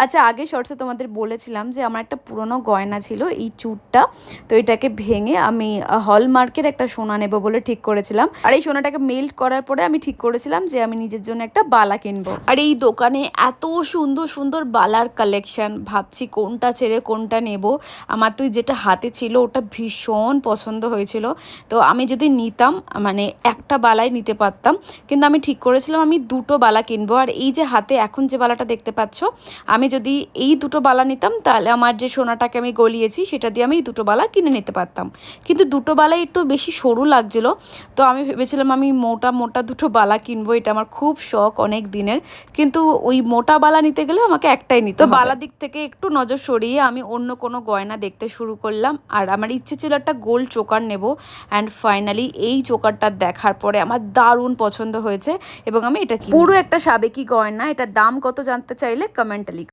আচ্ছা, আগে শর্টসে তোমাদের বলেছিলাম যে আমার একটা পুরনো গয়না ছিল এই চূড়টা। তো এটাকে ভেঙে আমি হলমার্কের একটা সোনা নেব বলে ঠিক করেছিলাম। আর এই সোনাটাকে মেল্ট করার পরে আমি ঠিক করেছিলাম যে আমি নিজের জন্য একটা বালা কিনবো। আর এই দোকানে এত সুন্দর সুন্দর বালার কালেকশন, ভাবছি কোনটা ছেড়ে কোনটা নেব। আমার তো যেটা হাতে ছিল ওটা ভীষণ পছন্দ হয়েছিল। তো আমি যদি নিতাম, মানে একটা বালাই নিতে পারতাম, কিন্তু আমি ঠিক করেছিলাম আমি দুটো বালা কিনবো। আর এই যে হাতে এখন যে বালাটা দেখতে পাচ্ছ, আমি যদি এই দুটো বালা নিতাম তাহলে আমার যে সোনাটাকে আমি গলিয়েছি সেটা দিয়ে আমি এই দুটো বালা কিনে নিতে পারতাম। কিন্তু দুটো বালাই একটু বেশি সরু লাগছিল। তো আমি ভেবেছিলাম আমি মোটা মোটা দুটো বালা কিনবো, এটা আমার খুব শখ অনেক দিনের। কিন্তু ওই মোটা বালা নিতে গেলে আমাকে একটাই নিতে হবে। তো বালা দিক থেকে একটু নজর সরিয়ে আমি অন্য কোনো গয়না দেখতে শুরু করলাম। আর আমার ইচ্ছে ছিল একটা গোল্ড চোকার নেব। অ্যান্ড ফাইনালি এই চোকারটা দেখার পরে আমার দারুণ পছন্দ হয়েছে এবং আমি এটা পুরো একটা সাবেকি গয়না। এটার দাম কত জানতে চাইলে কমেন্টে লিখো।